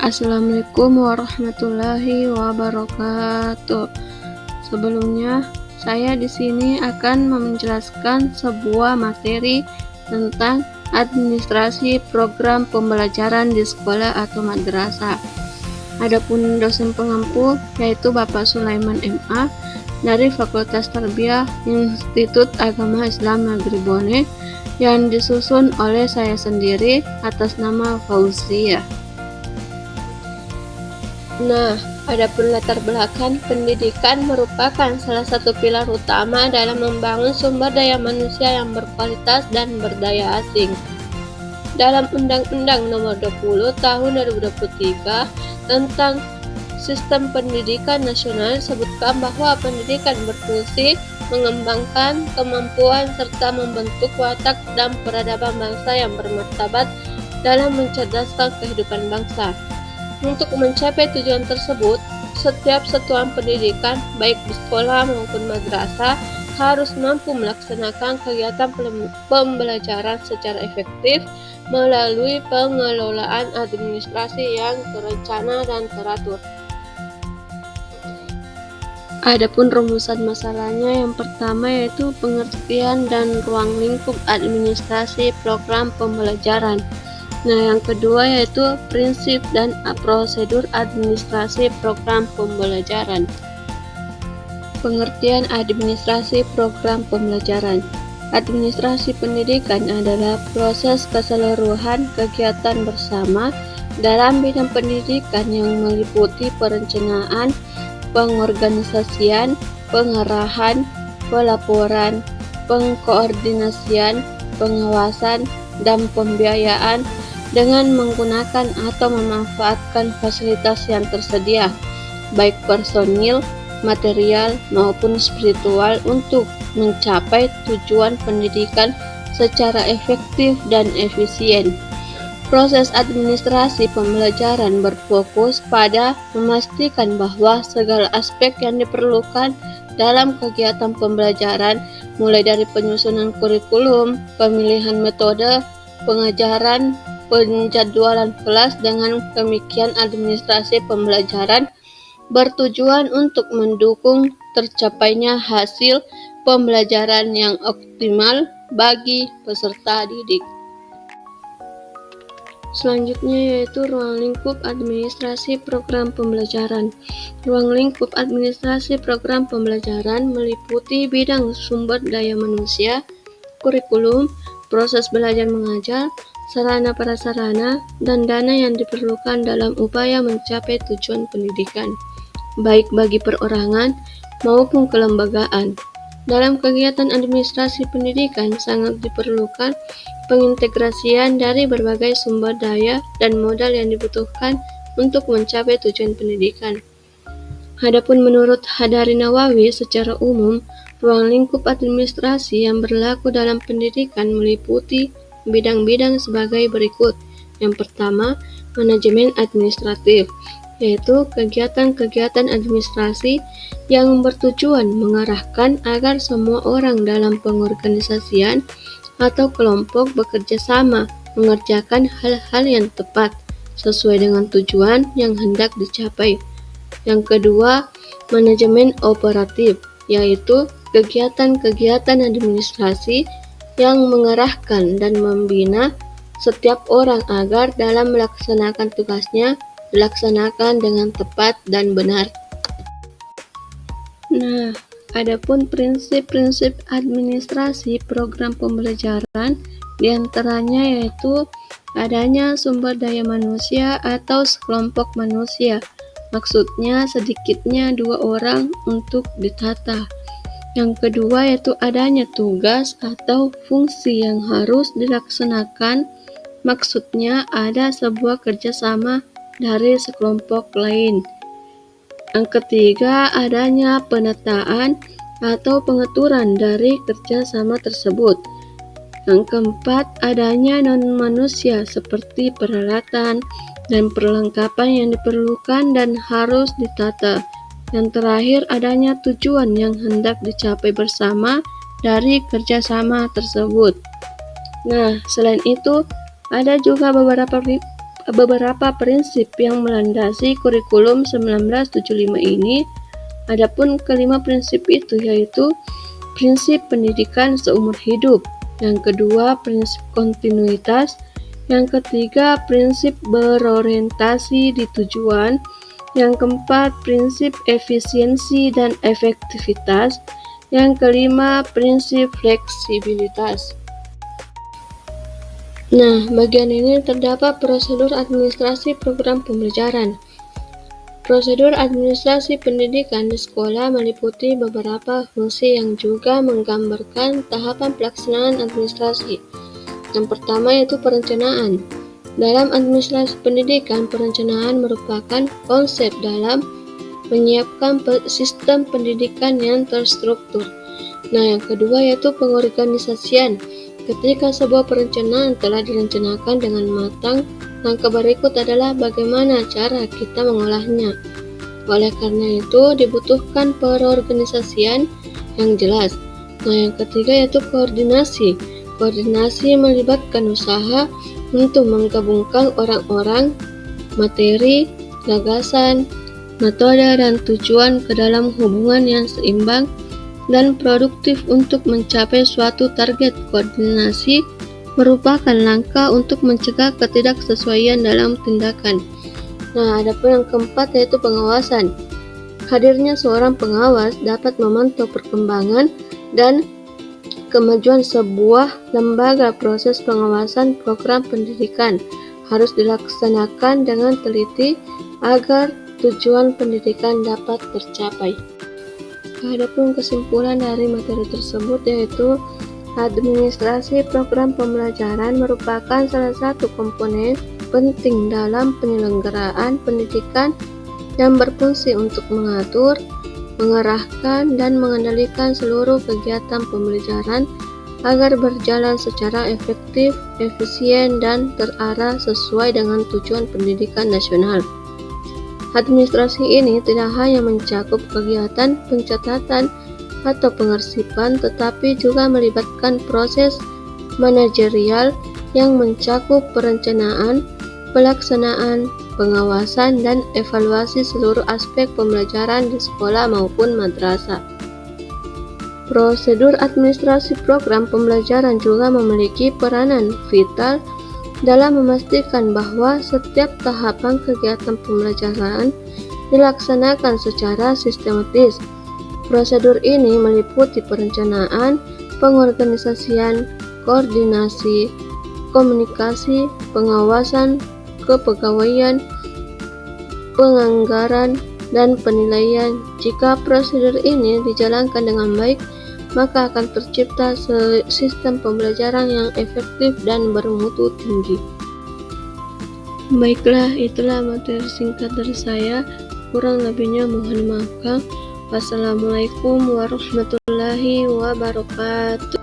Assalamualaikum warahmatullahi wabarakatuh. Sebelumnya, saya di sini akan menjelaskan sebuah materi tentang administrasi program pembelajaran di sekolah atau madrasah. Adapun dosen pengampu yaitu Bapak Sulaiman MA dari Fakultas Tarbiyah Institut Agama Islam Negeri Bone yang disusun oleh saya sendiri atas nama Fauzia. Nah, adapun latar belakang pendidikan merupakan salah satu pilar utama dalam membangun sumber daya manusia yang berkualitas dan berdaya asing. Dalam Undang-Undang Nomor 20 Tahun 2023 tentang Sistem Pendidikan Nasional disebutkan bahwa pendidikan berfungsi mengembangkan kemampuan serta membentuk watak dan peradaban bangsa yang bermartabat dalam mencerdaskan kehidupan bangsa. Untuk mencapai tujuan tersebut, setiap satuan pendidikan, baik di sekolah maupun madrasah, harus mampu melaksanakan kegiatan pembelajaran secara efektif melalui pengelolaan administrasi yang terencana dan teratur. Adapun rumusan masalahnya yang pertama yaitu pengertian dan ruang lingkup administrasi program pembelajaran. Nah, yang kedua yaitu prinsip dan prosedur administrasi program pembelajaran. Pengertian administrasi program pembelajaran. Administrasi pendidikan adalah proses keseluruhan kegiatan bersama dalam bidang pendidikan yang meliputi perencanaan, pengorganisasian, pengarahan, pelaporan, pengkoordinasian, pengawasan, dan pembiayaan dengan menggunakan atau memanfaatkan fasilitas yang tersedia, baik personil, material, maupun spiritual untuk mencapai tujuan pendidikan secara efektif dan efisien. Proses administrasi pembelajaran berfokus pada memastikan bahwa segala aspek yang diperlukan dalam kegiatan pembelajaran, mulai dari penyusunan kurikulum, pemilihan metode, pengajaran, penjadwalan kelas, dengan demikian administrasi pembelajaran bertujuan untuk mendukung tercapainya hasil pembelajaran yang optimal bagi peserta didik. Selanjutnya yaitu ruang lingkup administrasi program pembelajaran. Ruang lingkup administrasi program pembelajaran meliputi bidang sumber daya manusia, kurikulum, proses belajar mengajar, sarana prasarana, dan dana yang diperlukan dalam upaya mencapai tujuan pendidikan, baik bagi perorangan maupun kelembagaan. Dalam kegiatan administrasi pendidikan sangat diperlukan pengintegrasian dari berbagai sumber daya dan modal yang dibutuhkan untuk mencapai tujuan pendidikan. Adapun menurut Hadari Nawawi, secara umum, ruang lingkup administrasi yang berlaku dalam pendidikan meliputi bidang-bidang sebagai berikut. Yang pertama, manajemen administratif, yaitu kegiatan-kegiatan administrasi yang bertujuan mengarahkan agar semua orang dalam pengorganisasian atau kelompok bekerja sama mengerjakan hal-hal yang tepat sesuai dengan tujuan yang hendak dicapai. Yang kedua, manajemen operatif, yaitu kegiatan-kegiatan administrasi yang mengarahkan dan membina setiap orang agar dalam melaksanakan tugasnya dilaksanakan dengan tepat dan benar. Nah, adapun prinsip-prinsip administrasi program pembelajaran diantaranya yaitu adanya sumber daya manusia atau sekelompok manusia. Maksudnya sedikitnya 2 orang untuk ditata. Yang kedua yaitu adanya tugas atau fungsi yang harus dilaksanakan. Maksudnya ada sebuah kerjasama dari sekelompok lain. Yang ketiga, adanya penataan atau pengaturan dari kerjasama tersebut. Yang keempat, adanya non-manusia seperti peralatan dan perlengkapan yang diperlukan dan harus ditata. Yang terakhir, adanya tujuan yang hendak dicapai bersama dari kerjasama tersebut. Nah, selain itu, ada juga beberapa beberapa prinsip yang melandasi kurikulum 1975 ini. Adapun kelima prinsip itu yaitu prinsip pendidikan seumur hidup, yang kedua prinsip kontinuitas, yang ketiga prinsip berorientasi di tujuan, yang keempat prinsip efisiensi dan efektivitas, yang kelima prinsip fleksibilitas. Nah, bagian ini terdapat prosedur administrasi program pembelajaran. Prosedur administrasi pendidikan di sekolah meliputi beberapa fungsi yang juga menggambarkan tahapan pelaksanaan administrasi. Yang pertama yaitu perencanaan. Dalam administrasi pendidikan, perencanaan merupakan konsep dalam menyiapkan sistem pendidikan yang terstruktur. Nah, yang kedua yaitu pengorganisasian. Ketika sebuah perencanaan telah direncanakan dengan matang, langkah berikut adalah bagaimana cara kita mengolahnya. Oleh karena itu, dibutuhkan perorganisasian yang jelas. Nah, yang ketiga yaitu koordinasi. Koordinasi melibatkan usaha untuk menggabungkan orang-orang, materi, gagasan, metode, dan tujuan ke dalam hubungan yang seimbang dan produktif untuk mencapai suatu target. Koordinasi merupakan langkah untuk mencegah ketidaksesuaian dalam tindakan. Nah, adapun yang keempat yaitu pengawasan. Hadirnya seorang pengawas dapat memantau perkembangan dan kemajuan sebuah lembaga. Proses pengawasan program pendidikan harus dilaksanakan dengan teliti agar tujuan pendidikan dapat tercapai. Adapun kesimpulan dari materi tersebut yaitu administrasi program pembelajaran merupakan salah satu komponen penting dalam penyelenggaraan pendidikan yang berfungsi untuk mengatur, mengarahkan, dan mengendalikan seluruh kegiatan pembelajaran agar berjalan secara efektif, efisien, dan terarah sesuai dengan tujuan pendidikan nasional. Administrasi ini tidak hanya mencakup kegiatan pencatatan atau pengarsipan, tetapi juga melibatkan proses manajerial yang mencakup perencanaan, pelaksanaan, pengawasan, dan evaluasi seluruh aspek pembelajaran di sekolah maupun madrasah. Prosedur administrasi program pembelajaran juga memiliki peranan vital dalam memastikan bahwa setiap tahapan kegiatan pembelajaran dilaksanakan secara sistematis. Prosedur ini meliputi perencanaan, pengorganisasian, koordinasi, komunikasi, pengawasan, kepegawaian, penganggaran, dan penilaian. Jika prosedur ini dijalankan dengan baik, maka akan tercipta sistem pembelajaran yang efektif dan bermutu tinggi. Baiklah, itulah materi singkat dari saya. Kurang lebihnya mohon dimaafkan. Wassalamualaikum warahmatullahi wabarakatuh.